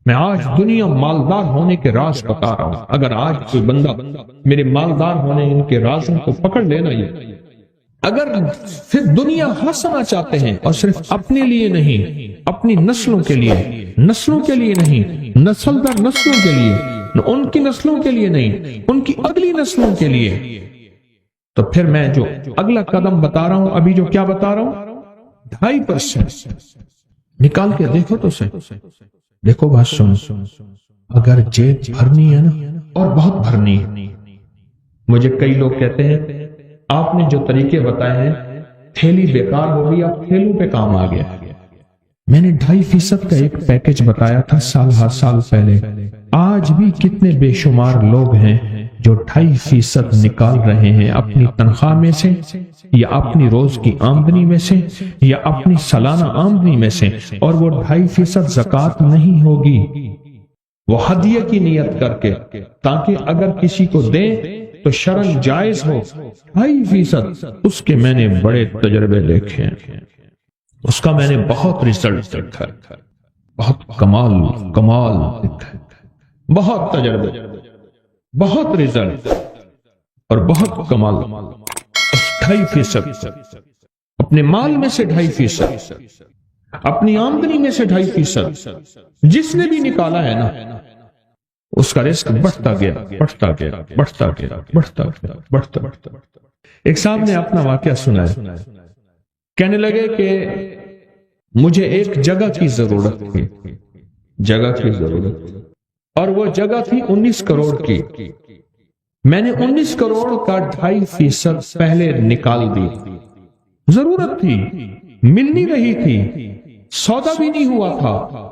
میں آج دنیا مالدار ہونے کے راز بتا رہا ہوں. اگر آج کوئی بندہ میرے مالدار ہونے ان کے رازوں کو پکڑ لینا، یہ اگر پھر دنیا ہنسنا چاہتے ہیں اور صرف اپنے لیے نہیں، اپنی نسلوں کے لیے نہیں، نسل در نسلوں کے لیے، ان کی نسلوں کے لیے نہیں، ان کی اگلی نسلوں کے لیے، تو پھر میں جو اگلا قدم بتا رہا ہوں، ابھی جو کیا بتا رہا ہوں، 2.5% نکال کے دیکھو تو صحیح. دیکھو بات سن، اگر جیب بھرنی ہے نا، اور بہت بھرنی ہے. مجھے کئی لوگ کہتے ہیں آپ نے جو طریقے بتائے ہیں تھیلی بیکار ہو گئی، اب تھیلوں پہ کام آ گیا. میں نے 2.5% کا ایک پیکج بتایا تھا سال پہلے. آج بھی کتنے بے شمار لوگ ہیں جو 2.5% نکال رہے ہیں اپنی تنخواہ میں سے، یا اپنی روز کی آمدنی میں سے، یا اپنی سالانہ آمدنی میں سے، اور وہ 2.5% زکوٰۃ نہیں ہوگی، وہ ہدیہ کی نیت کر کے، تاکہ اگر کسی کو دیں تو شرعاً جائز ہو. 2.5% اس کے میں نے بڑے تجربے دیکھے ہیں، اس کا میں نے بہت رزلٹ دیکھا ہے، بہت کمال دیکھا ہے، بہت تجربے، بہت رزلٹ اور بہت کمال. 2.5% اپنے مال میں سے 2.5%، اپنی آمدنی میں سے 2.5%، جس نے بھی نکالا ہے نا، اس کا رزق بڑھتا گیا. ایک صاحب نے اپنا واقعہ سنا ہے، کہنے لگے کہ مجھے ایک جگہ کی ضرورت تھی، اور وہ جگہ تھی 19 کروڑ کی. میں نے 19 کروڑ کا 2.5% پہلے نکال دی. ضرورت تھی، مل نہیں رہی تھی، سودا بھی نہیں ہوا تھا،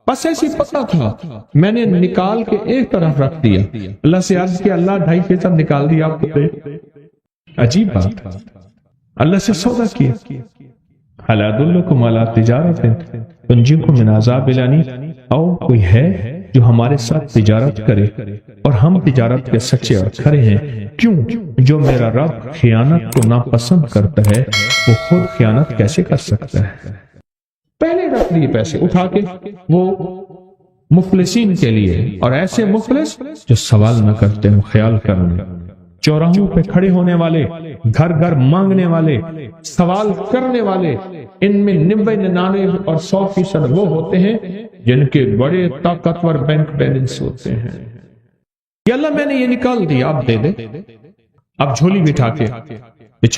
بس ایسی پتہ تھا. میں نے نکال کے ایک طرف رکھ دیا، اللہ سے عرض کیا اللہ 2.5% نکال دیا آپ کو دے. عجیب بات، اللہ سے سودا کیا. هل ادلکم علی تجارت تنجیکم من عذاب الیم، او کوئی ہے جو ہمارے ساتھ تجارت کرے اور ہم تجارت کے سچے اور کھرے ہیں. کیوں؟ جو میرا رب خیانت کو ناپسند کرتا ہے وہ خود خیانت کیسے کر سکتا ہے؟ پہلے رکھ لیے پیسے اٹھا کے وہ مفلسین کے لیے، اور ایسے مفلس جو سوال نہ کرتے ہیں، خیال کرنے، چوراہوں پہ کھڑے ہونے والے، گھر مانگنے والے، سوال کرنے والے، ان میں 90، 99 اور 100% وہ ہوتے ہیں جن کے بڑے طاقتور بینک بیلنس ہوتے ہیں. کہ اللہ میں نے یہ نکال دیا، آپ دے دے. اب جھولی بچھا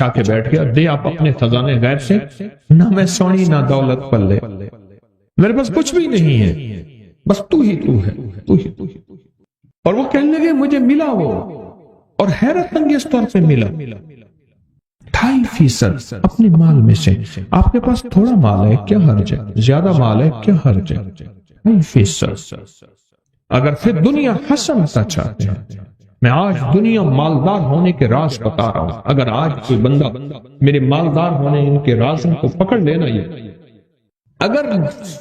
کے بیٹھ گیا، دے آپ اپنے خزانے غیب سے. نہ میں سونی نہ دولت پلے، میرے پاس کچھ بھی نہیں ہے، بس تو ہی ہے. اور وہ کہنے لگے مجھے ملا وہ، اور حیرت انگیز طور پہ ملا 2.5% اپنے مال میں سے. آپ کے پاس تھوڑا مال ہے کیا حرج ہے، زیادہ مال ہے کیا حرج ہے. 2.5%. اگر پھر دنیا حسنتا چاہتے ہیں، میں آج دنیا مالدار ہونے کے راز بتا رہا ہوں. اگر آج کوئی بندہ میرے مالدار ہونے ان کے رازوں کو پکڑ لینا، یہ اگر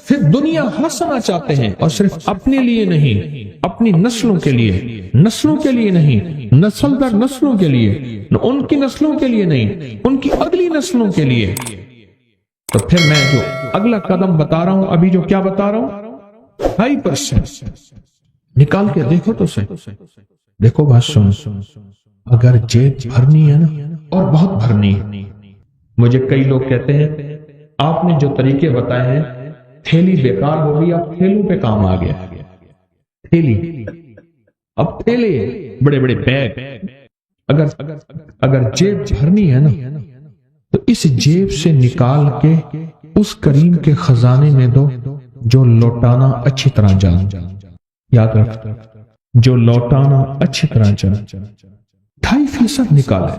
پھر دنیا ہنسنا چاہتے ہیں اور صرف اپنے لیے نہیں، اپنی نسلوں کے لیے نہیں، نسل در نسلوں کے لیے، ان کی نسلوں کے لیے نہیں، ان کی اگلی نسلوں کے لیے، تو پھر میں جو اگلا قدم بتا رہا ہوں، ابھی جو کیا بتا رہا ہوں، 2.5% نکال کے دیکھو تو صحیح. دیکھو بات سن، اگر جیب بھرنی ہے نا، اور بہت بھرنی ہے. مجھے کئی لوگ کہتے ہیں آپ نے جو طریقے بتائے ہیں تھیلی بیکار ہو گئی، اب تھیلوں پہ کام آ گیا. تھیلی، اب تھیلے، بڑے بڑے بیگ. اگر جیب بھرنی ہے نا، تو اس جیب سے نکال کے اس کریم کے خزانے میں دو جو لوٹانا اچھی طرح جان. یاد رکھ، جو لوٹانا اچھی طرح جان. 2.5% نکالے.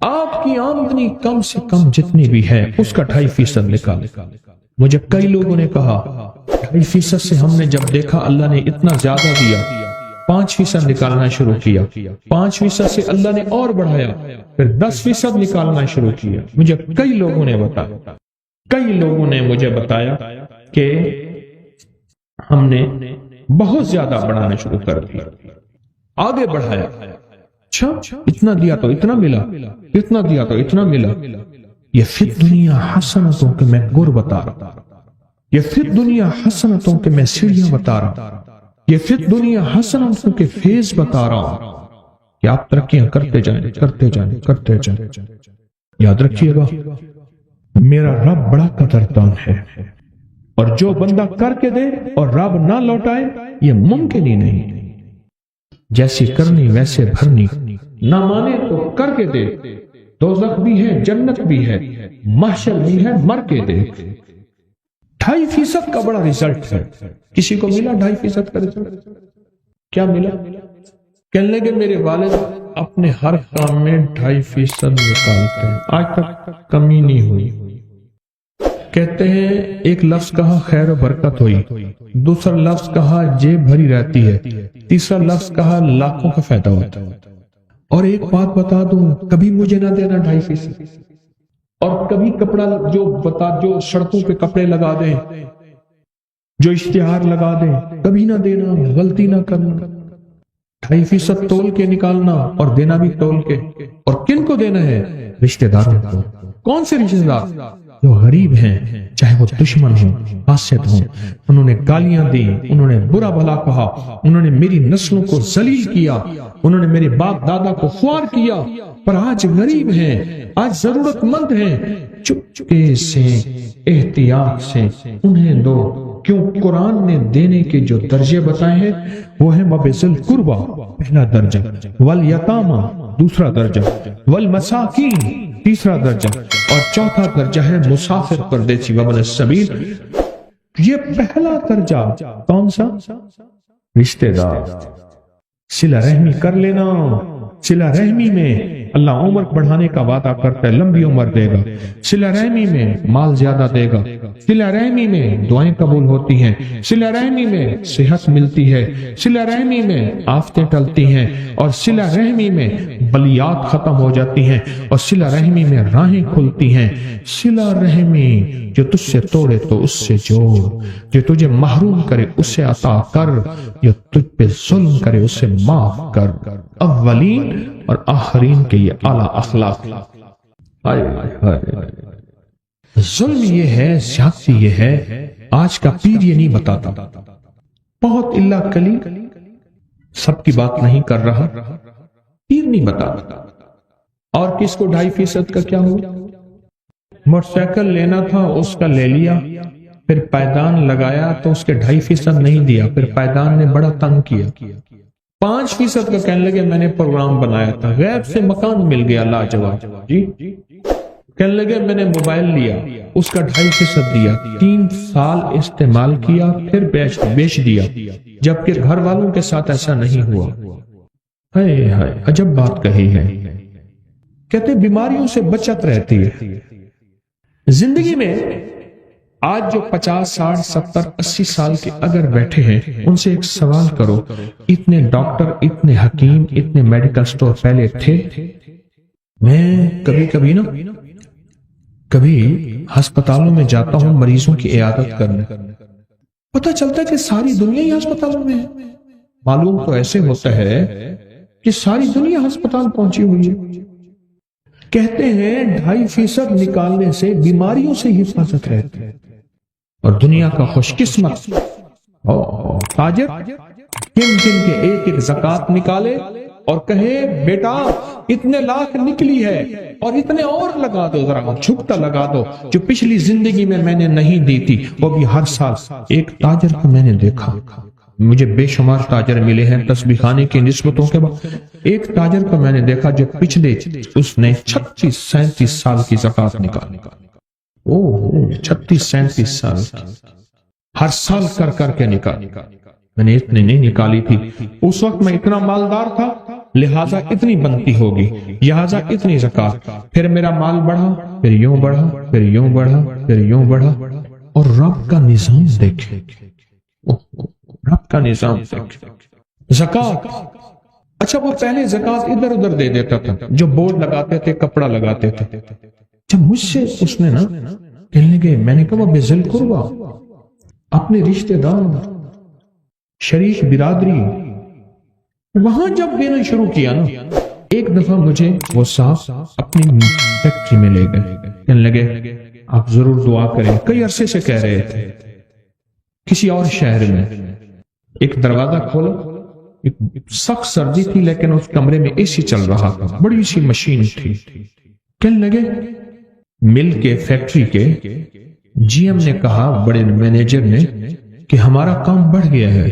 آپ کی آمدنی کم سے کم جتنی بھی ہے اس کا 2.5% نکالے. مجھے کئی لوگوں نے کہا 2.5% سے ہم نے جب دیکھا اللہ نے اتنا زیادہ دیا، 5% نکالنا شروع کیا. 5% سے اللہ نے اور بڑھایا، پھر 10% نکالنا شروع کیا. مجھے کئی لوگوں نے مجھے بتایا کہ ہم نے بہت زیادہ بڑھانا شروع کر دیا، آگے بڑھایا. اچھا اتنا دیا تو اتنا ملا، اتنا دیا تو اتنا ملا. یہ فی الدنیا حسنتوں کے میں گر بتا رہا. یہ فی الدنیا حسنتوں کے میں سیڑھیاں بتا رہا ہوں، یہ فی الدنیا حسنتوں کے فیض بتا رہا ہوں کہ آپ ترقیاں کرتے جائیں کرتے جائیں کرتے جائیں۔ یاد رکھیے گا میرا رب بڑا قدردان ہے، اور جو بندہ کر کے دے اور رب نہ لوٹائے یہ ممکن ہی نہیں۔ جیسی کرنی ویسے بھرنی، نہ مانے تو کر کے دے، دوزخ بھی ہے جنت بھی ہے، محشر بھی ہے مر کے دے۔ 2.5% کا بڑا ریزلٹ ہے۔ کسی کو ملا 2.5% کا ریزلٹ؟ کیا ملا؟ کہنے لگے میرے والد اپنے ہر کام میں 2.5% نکالتے ہیں، آج تک کمی نہیں ہوئی۔ کہتے ہیں ایک لفظ کہا خیر و برکت ہوئی، دوسرا لفظ کہا جیب بھری رہتی ہے، تیسرا لفظ کہا لاکھوں کا فائدہ ہوتا ہے۔ اور ایک بات بتا دوں، کبھی مجھے نہ دینا 2.5%، اور کبھی کپڑا جو سڑکوں پہ کپڑے لگا دیں، جو اشتہار لگا دیں، کبھی نہ دینا، غلطی نہ کرنا۔ 2.5% تول کے نکالنا اور دینا بھی تول کے۔ اور کن کو دینا ہے؟ رشتہ داروں کو۔ کون سے رشتہ دار؟ جو غریب ہیں، چاہے وہ دشمن ہوں، حاسد ہوں، انہوں نے گالیاں دی، انہوں نے برا بھلا کہا، انہوں نے میری نسلوں کو ذلیل کیا، انہوں نے میرے باپ دادا کو خوار کیا، پر آج غریب ہیں، آج ضرورت مند ہیں، چپکے سے احتیاط سے انہیں دو۔ کیوں؟ قرآن نے دینے کے جو درجے بتائے ہیں وہ ہیں وَبِذِی الْقُرْبَى پہلا درجہ، وَالْیَتَامَى دوسرا درجہ، وَالْمَسَاکِینَ تیسرا درجہ، اور چوتھا درجہ ہے مسافر پردیسی وابن السبیل۔ یہ پہلا درجہ کون سا؟ رشتہ دار۔ صلہ رحمی کر لینا۔ صلہ رحمی میں اللہ عمر بڑھانے کا وعدہ کرتا ہے، لمبی عمر دے گا، صلہ رحمی میں مال زیادہ دے گا، صلہ رحمی میں دعائیں قبول ہوتی ہیں، صلہ رحمی میں صحت ملتی ہے، صلہ رحمی میں آفتیں ٹلتی ہیں، اور صلہ رحمی میں بلیات ختم ہو جاتی ہیں، اور صلہ رحمی میں راہیں کھلتی ہیں۔ صلہ رحمی جو تجھ سے توڑے تو اس سے جوڑ، جو تجھے محروم کرے اسے عطا کر، جو تجھ پہ ظلم کرے اسے معاف کر۔ اولین اور آخرین کے یہ اعلیٰ اخلاق۔ ظلم یہ ہے، زیادتی یہ ہے، آج کا پیر یہ نہیں بتاتا، بہت اللہ کلی سب کی بات نہیں کر رہا، پیر نہیں بتاتا۔ اور کس کو 2.5% کا کیا ہوا؟ موٹر سائیکل لینا تھا اس کا لے لیا، پھر پائدان لگایا تو اس کے 2.5% نہیں دیا، پھر پائدان نے بڑا تنگ کیا۔ 5% کا کہنے لگے میں نے پروگرام بنایا تھا، غیب سے مکان مل گیا لاجواب، جی کہنے لگے میں نے موبائل لیا، اس کا 2.5% دیا، 3 سال استعمال کیا، پھر بیچ دیا، جبکہ گھر والوں کے ساتھ ایسا نہیں ہوا۔ ہائے عجب بات کہی ہے۔ کہتے بیماریوں سے بچت رہتی ہے زندگی میں۔ آج جو 50 60 70 80 سال کے اگر بیٹھے ہیں، ان سے ایک سوال کرو، اتنے ڈاکٹر، اتنے حکیم، اتنے میڈیکل سٹور پہلے تھے؟ میں کبھی ہسپتالوں میں جاتا ہوں مریضوں کی عیادت کرنے، پتہ چلتا ہے کہ ساری دنیا ہی ہسپتالوں میں ہے۔ معلوم تو ایسے ہوتا ہے کہ ساری دنیا ہسپتال پہنچی ہوئی ہے۔ کہتے ہیں 2.5% نکالنے سے بیماریوں سے حفاظت رہتی ہے۔ اور دنیا کا خوش قسمت تاجر کن کے ایک زکات نکالے اور کہے بیٹا اتنے لاکھ نکلی ہے اور اتنے اور لگا دو، ذرا چھپتا لگا دو، جو پچھلی زندگی میں نے نہیں دی تھی وہ بھی ہر سال۔ ایک تاجر کو میں نے دیکھا، مجھے بے شمار تاجر ملے ہیں تسبیح خانے کی نسبتوں کے بعد، ایک تاجر کو میں نے دیکھا جو پچھلے اس نے 36 37 سال کی زکات نکالی۔ 36 37 سال ہر سال کر کے نکالی۔ میں نے اتنی نہیں نکالی تھی اس وقت، میں اتنا مالدار تھا لہٰذا اتنی بنتی ہوگی، لہٰذا اتنی زکات۔ پھر میرا مال بڑھا، پھر یوں بڑھا، پھر یوں بڑھا، پھر یوں بڑھا۔ اور رب کا نظام دیکھے، رب کا نظام دیکھے۔ زکات، اچھا وہ پہلے زکات ادھر ادھر دے دیتا تھا، جو بورڈ لگاتے تھے، کپڑا لگاتے تھے۔ جب مجھ سے اس نے کہنے لگے، میں نے کہا وَبِذِی الْقُرْبَى، اپنے رشتہ دار، شریک برادری، وہاں جب دینا شروع کیا ایک دفعہ مجھے وہ صاحب اپنی فیکٹری میں لے گئے، کہنے لگے آپ ضرور دعا کریں، کئی عرصے سے کہہ رہے تھے کسی اور شہر میں ایک دروازہ کھولا، سخت سردی تھی لیکن اس کمرے میں اے سی چل رہا تھا، بڑی سی مشین تھی. کہنے لگے مل کے فیکٹری کے جی ایم نے کہا، بڑے مینیجر نے، کہ ہمارا کام بڑھ گیا ہے،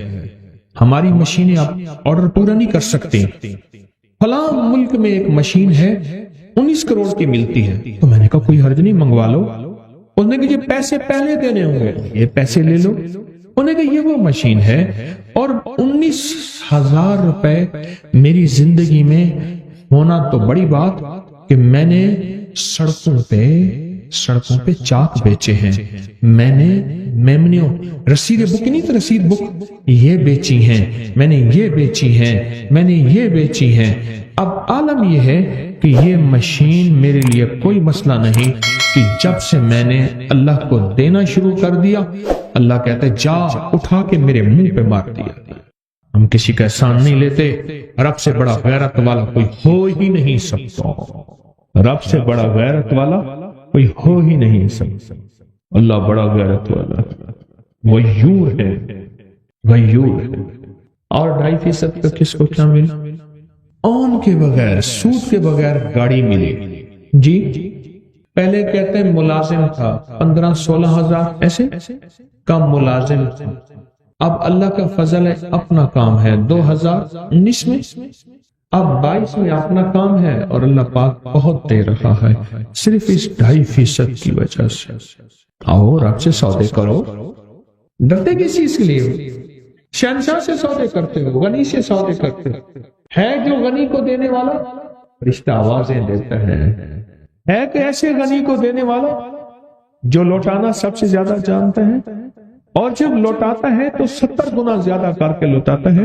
ہماری مشینیں اب آرڈر پورا نہیں کر سکتی. فلاں ملک میں ایک مشین ہے 19 کروڑ کی ملتی ہے. تو میں نے کہا کوئی حرج نہیں، منگوا لو. انہوں نے کہا یہ پیسے پہلے دینے ہوں گے، یہ پیسے لے لو. انہوں نے کہا یہ وہ مشین ہے اور 19,000 روپے میری زندگی میں ہونا تو بڑی بات کہ میں نے سڑکوں پہ چاک بیچے ہیں، میں نے میمنیوں رسید بک نہیں تو رسید بک یہ بیچی ہیں، میں نے یہ بیچی ہیں، میں نے یہ بیچی ہیں. اب عالم یہ ہے کہ یہ مشین میرے لیے کوئی مسئلہ نہیں کہ جب سے میں نے اللہ کو دینا شروع کر دیا، اللہ کہتا ہے جا اٹھا کے میرے منہ پہ مار دیا. ہم کسی کا احسان نہیں لیتے. رب سے بڑا غیرت والا کوئی ہو ہی نہیں سکتا، رب سے بڑا غیرت والا کوئی ہو ہی نہیں سکتا. اللہ بڑا غیرت والا غیور ہے، غیور ہے. اور 2.5% کا کس کو کیا ملا؟ آن کے بغیر، سود کے بغیر گاڑی ملی. جی پہلے کہتے ہیں ملازم تھا 15-16 ہزار ایسے کم ملازم تھا. اب اللہ کا فضل ہے، اپنا کام ہے 2019 میں، اب 22 میں اپنا کام ہے اور اللہ پاک بہت دے رہا ہے صرف اس 2.5% کی وجہ سے. آؤ رب سے سودے کرو. ڈرتے کس چیز کے لیے؟ شہنشاہ سے سودے کرتے ہو، غنی سے سودے کرتے ہو. ہے جو غنی کو دینے والا رشتہ آوازیں دیتا ہے کہ ایسے غنی کو دینے والا جو لوٹانا سب سے زیادہ جانتا ہے، اور جب لوٹاتا ہے تو 70 گنا زیادہ کر کے لوٹاتا ہے.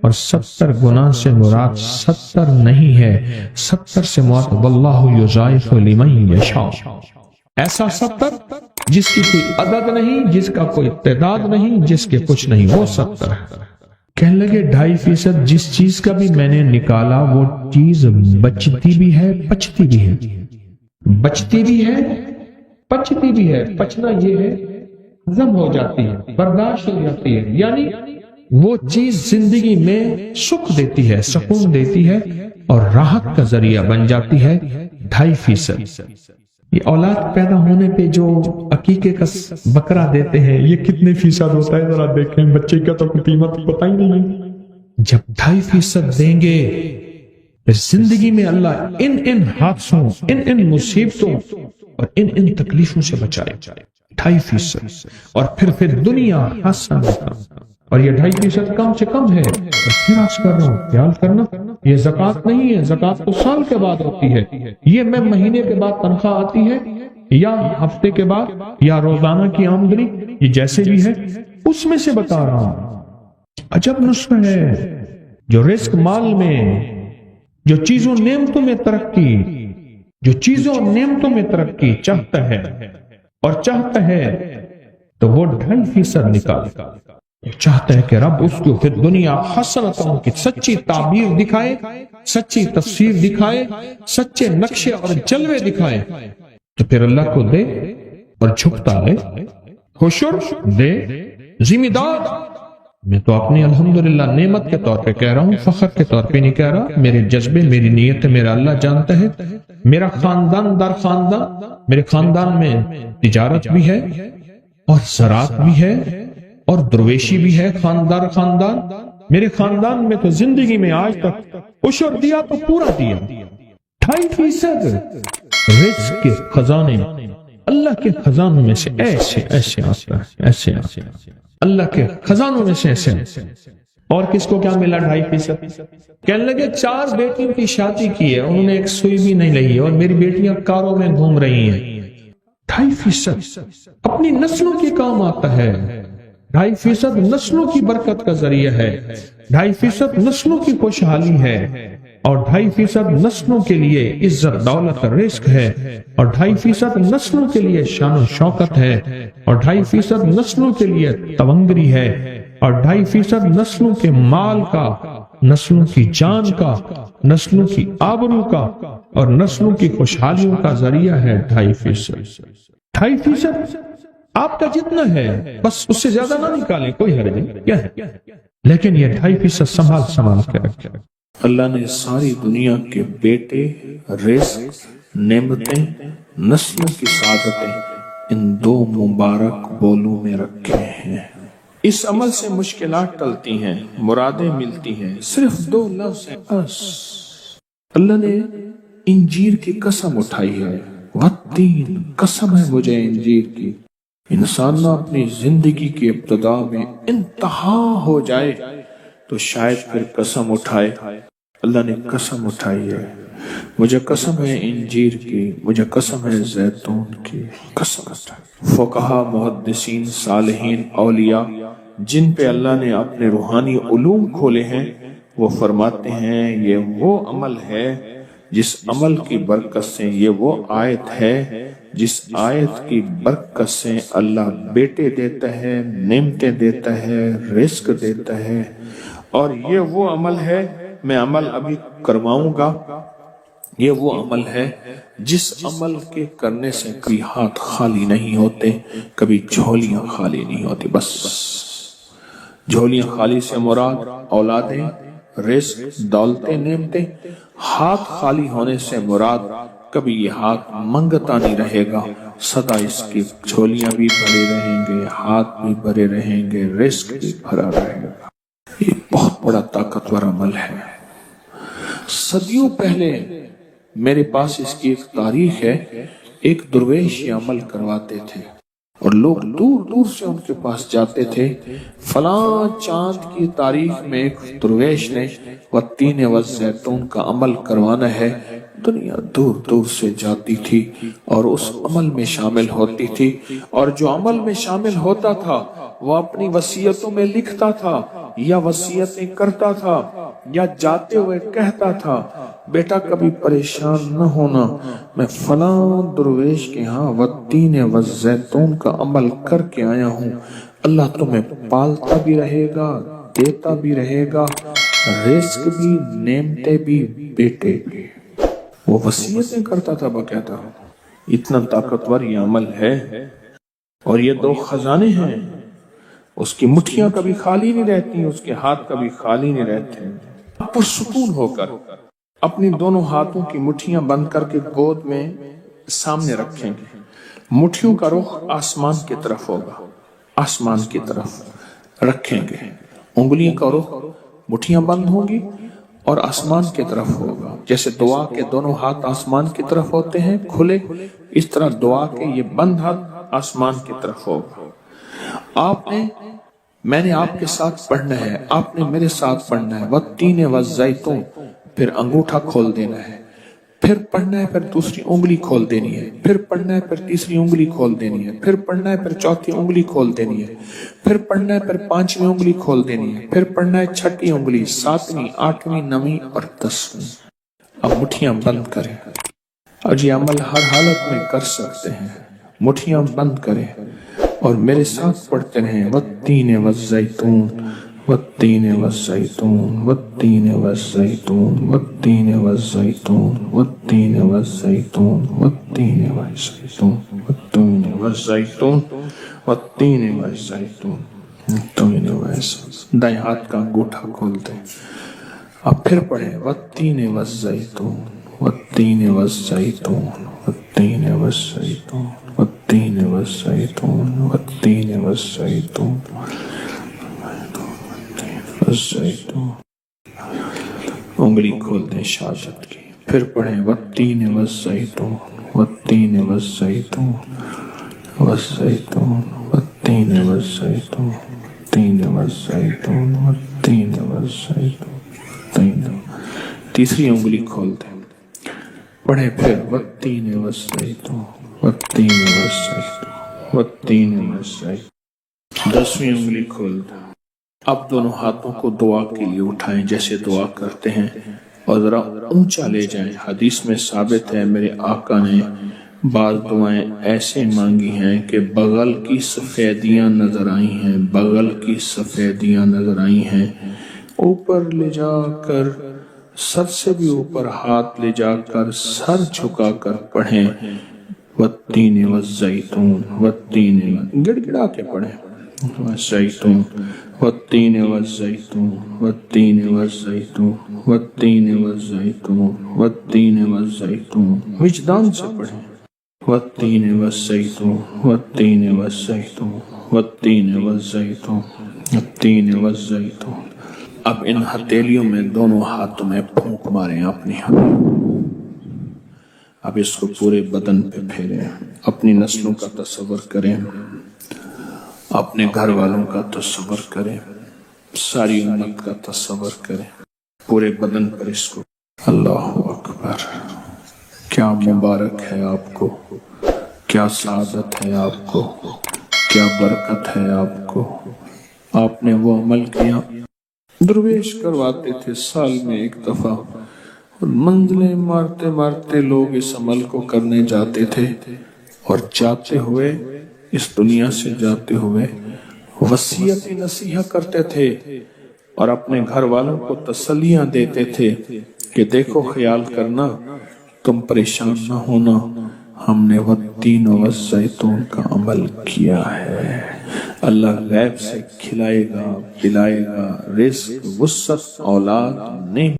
اور 70 گنا سے مراد 70 نہیں ہے، 70 سے مراد واللہ یضاعف لمن یشاء. ایسا 70 جس کی کوئی عدد نہیں، جس کا کوئی تعداد نہیں، جس کے کچھ نہیں، وہ 70 ہے. کہنے لگے 2.5% جس چیز کا بھی میں نے نکالا وہ چیز بچتی بھی ہے، پچتی بھی ہے. بچتی بھی ہے، پچتی بھی ہے. پچنا یہ ہے ہضم ہو جاتی ہے، برداشت ہو جاتی ہے، یعنی وہ چیز زندگی میں سکھ دیتی ہے، سکون دیتی ہے اور راحت کا ذریعہ بن جاتی ہے. 2.5%. یہ اولاد پیدا ہونے پہ جو عقیقے کا بکرا دیتے ہیں یہ کتنے فیصد ہوتا ہے ذرا دیکھیں. بچے کا تو قیمت پتہ ہی نہیں. جب 2.5% دیں گے زندگی میں اللہ ان حادثوں، ان مصیبتوں اور ان تکلیفوں سے بچائے. 2.5% اور پھر دنیا حسن. اور یہ 2.5% کم سے کم ہے. پھر عرض کر رہا ہوں خیال کرنا، یہ زکوٰۃ نہیں ہے، زکوٰۃ تو سال کے بعد ہوتی ہے. یہ میں مہینے کے بعد تنخواہ آتی ہے یا ہفتے کے بعد یا روزانہ کی آمدنی، یہ جیسے بھی ہے اس میں سے بتا رہا ہوں. عجب نسخہ ہے جو رزق مال میں، جو چیزوں نعمتوں میں ترقی، جو چیزوں نعمتوں میں ترقی چاہتا ہے اور چاہتا ہے تو وہ 2.5% نکالے. چاہتا ہے کہ رب اس کو پھر دنیا حسنتوں کی سچی تعبیر دکھائے، سچی تفسیر دکھائے، سچے نقشے اور جلوے دکھائے. تو پھر اللہ کو دے اور جھکتا ہے. حشر دے، ذمہ دار. میں تو اپنی الحمدللہ نعمت کے طور پہ کہہ رہا ہوں، فخر کے طور پہ نہیں کہہ رہا. میرے جذبے، میری نیت میرا اللہ جانتا ہے. میرا خاندان در خاندان، میرے خاندان میں تجارت بھی ہے اور زراعت بھی ہے اور درویشی بھی ہے. خاندان میرے خاندان میں تو زندگی میں آج تک عشر دیا تو پورا دیا. 2.5% رزق کے خزانے اللہ کے خزانوں میں سے ایسے آتا ہے، ایسے اللہ کے خزانوں میں سے ایسے. اور کس کو کیا ملا 2.5%؟ کہنے لگے 4 بیٹیوں کی شادی کی ہے، انہوں نے ایک سوئی بھی نہیں لئی اور میری بیٹیاں کاروں میں گھوم رہی ہیں. 2.5% اپنی نسلوں کے کام آتا ہے. 2.5% نسلوں کی برکت کا ذریعہ ہے. 2.5% نسلوں کی خوشحالی ہے اور 2.5% نسلوں کے لیے عزت دولت رزق ہے اور 2.5% نسلوں کے لیے شان و شوکت ہے اور 2.5% نسلوں کے لیے تونگری ہے اور 2.5% نسلوں کے مال کا، نسلوں کی جان کا، نسلوں کی آبرو کا اور نسلوں کی خوشحالیوں کا ذریعہ ہے. 2.5%. آپ کا جتنا ہے بس اس سے زیادہ نہ نکالیں، کوئی حرج نہیں، کیا ہے، لیکن یہ 2.5% سنبھال کے رکھیں۔ اللہ نے ساری دنیا کے بیٹے، رزق، نعمتیں، نسلوں کی سعادتیں ان 2 مبارک بولوں میں رکھے ہیں۔ اس عمل سے مشکلات ٹلتی ہیں، مرادیں ملتی ہیں، صرف 2 لفظ ہیں بس۔ اللہ نے انجیر کی قسم اٹھائی ہے، والتین، قسم ہے مجھے انجیر کی۔ انسان نہ اپنی زندگی کی ابتدا میں انتہا ہو جائے تو شاید پھر قسم اٹھائے۔ اللہ نے قسم اٹھائی ہے، مجھے قسم ہے انجیر کی، مجھے قسم ہے زیتون کی، قسم اٹھائی۔ فقہا، محدثین، صالحین، اولیاء جن پہ اللہ نے اپنے روحانی علوم کھولے ہیں، وہ فرماتے ہیں یہ وہ عمل ہے جس عمل کی برکت سے، یہ وہ آیت ہے جس آیت کی برکت سے اللہ بیٹے دیتا ہے، نعمتیں دیتا ہے، رزق دیتا ہے، اور یہ وہ عمل ہے، میں عمل ابھی کرواؤں گا، یہ وہ عمل ہے جس عمل کے کرنے سے کبھی ہاتھ خالی نہیں ہوتے، کبھی جھولیاں خالی نہیں ہوتی۔ بس جھولیاں خالی سے مراد اولادیں، رزق، دولتیں، نعمتیں۔ ہاتھ خالی ہونے سے مراد کبھی یہ ہاتھ منگتا نہیں رہے گا، سدا اس کی جھولیاں بھی بھرے رہیں گے، ہاتھ بھی بھرے رہیں گے، رزق بھی بھرا رہے گا۔ یہ بہت بڑا طاقتور عمل ہے۔ صدیوں پہلے میرے پاس اس کی ایک تاریخ ہے، ایک درویش یہ عمل کرواتے تھے اور لوگ دور دور سے ان کے پاس جاتے تھے۔ فلاں چاند کی تاریخ میں ایک درویش نے والتین والزیتون کا عمل کروانا ہے، دنیا دور دور سے جاتی تھی اور اس عمل میں شامل ہوتی تھی، اور جو عمل میں شامل ہوتا تھا وہ اپنی وصیتوں میں لکھتا تھا یا وصیتیں کرتا تھا یا جاتے ہوئے کہتا تھا، بیٹا کبھی پریشان نہ ہونا، میں فلاں درویش کے ہاں والتین والزیتون کا عمل کر کے آیا ہوں، اللہ تمہیں پالتا بھی رہے گا، دیتا بھی رہے گا، رزق بھی، نعمتیں بھی، بیٹے بھی۔ وہ وصیتیں کرتا تھا باقاعدہ۔ اتنا طاقتور یہ عمل ہے، اور یہ 2 خزانے ہیں، اس کی مٹھیاں کبھی خالی نہیں رہتی، اس کے ہاتھ کبھی خالی نہیں رہتے۔ پرسکون ہو کر اپنی دونوں ہاتھوں کی مٹھیاں بند کر کے گود میں سامنے رکھیں گے، مٹھیوں کا رخ آسمان کی طرف ہوگا، آسمان کی طرف رکھیں گے، انگلیوں کا رخ، مٹھیاں بند ہوں گی اور آسمان کی طرف ہوگا۔ جیسے دعا کے دونوں ہاتھ آسمان کی طرف ہوتے ہیں کھلے، اس طرح دعا کے یہ بند ہاتھ آسمان کی طرف ہوگا۔ میں نے آپ کے ساتھ پڑھنا ہے، آپ نے میرے ساتھ پڑھنا ہے، والتین والزیتون، پھر انگوٹھا کھول دینا ہے، پھر پڑھنا ہے، پھر دوسری انگلی کھول دینی ہے، پھر پڑھنا ہے، پھر تیسری انگلی کھول دینی ہے، پھر پڑھنا ہے، پھر چوتھی انگلی کھول دینی ہے، پھر پڑھنا ہے، پھر 5ویں انگلی کھول دینی ہے، پھر پڑھنا ہے 6ٹھی انگلی، 7ویں، 8ویں، 9ویں اور 10ویں۔ اب مٹھیاں بند کریں، اور یہ عمل ہر حالت میں کر سکتے ہیں۔ مٹھیاں بند کریں اور میرے ساتھ پڑھتے رہیں، والتین والزیتون، والتین والزیتون، والتین والزیتون، والتین والزیتون، والتین والزیتون، والتین والزیتون، والتین والزیتون، والتین والزیتون، والتین والزیتون۔ دائیں ہاتھ کا انگوٹھا کھول دیں، اب پھر پڑھیں، والتین والزیتون، والتین والزیتون، والتین والزیتون، والتین والزیتون، والتین والزیتون، والزیتون۔ انگلی کھول دیں شہادت کی، پھر پڑھیں، والتین والزیتون، والتین والزیتون، والزیتون، والتین والزیتون، والتین والزیتون، والتین والزیتون۔ تیسری انگلی کھول دیں، پڑھیں پھر، والتین والزیتون، والتین والزیتون، والتین والزیتون۔ 10ویں انگلی کھول دیں۔ اب دونوں ہاتھوں کو دعا کے لیے اٹھائیں جیسے دعا کرتے ہیں، اور ذرا اونچا لے جائیں۔ حدیث میں ثابت ہے میرے آقا نے بعض دعائیں ایسے مانگی ہیں کہ بغل کی سفیدیاں نظر آئی ہیں، بغل کی سفیدیاں نظر آئی ہیں۔ اوپر لے جا کر، سر سے بھی اوپر ہاتھ لے جا کر، سر جھکا کر پڑھیں، والتین والزیتون والتین گڑ گڑا کے پڑھیں والزیتون والتین والزیتون والتین والزیتون والتین والزیتون والتین والزیتون وجدان سے پڑھیں والتین والزیتون والتین والزیتون والتین والزیتون والتین والزیتون۔ اب ان ہتھیلیوں میں دونوں ہاتھوں میں پھونک ماریں اپنی اب اس کو پورے بدن پہ پھیریں، اپنی نسلوں کا تصور کریں، اپنے گھر والوں کا تصور کریں، ساری امت کا تصور کریں، پورے بدن پر اس کو۔ اللہ اکبر، کیا مبارک ہے آپ کو، کیا سعادت ہے آپ کو، کیا برکت ہے آپ کو۔ آپ نے وہ عمل کیا، درویش کرواتے تھے سال میں ایک دفعہ، اور منزلیں مارتے مارتے لوگ اس عمل کو کرنے جاتے تھے، اور جاتے ہوئے اس دنیا سے جاتے ہوئے وصیت نصیحت کرتے تھے اور اپنے گھر والوں کو تسلیاں دیتے تھے کہ دیکھو خیال کرنا، تم پریشان نہ ہونا، ہم نے والتین والزیتون کا عمل کیا ہے۔ اللہ غیب سے کھلائے گا، پلائے گا، رزق، وسعت، اولاد، نعمت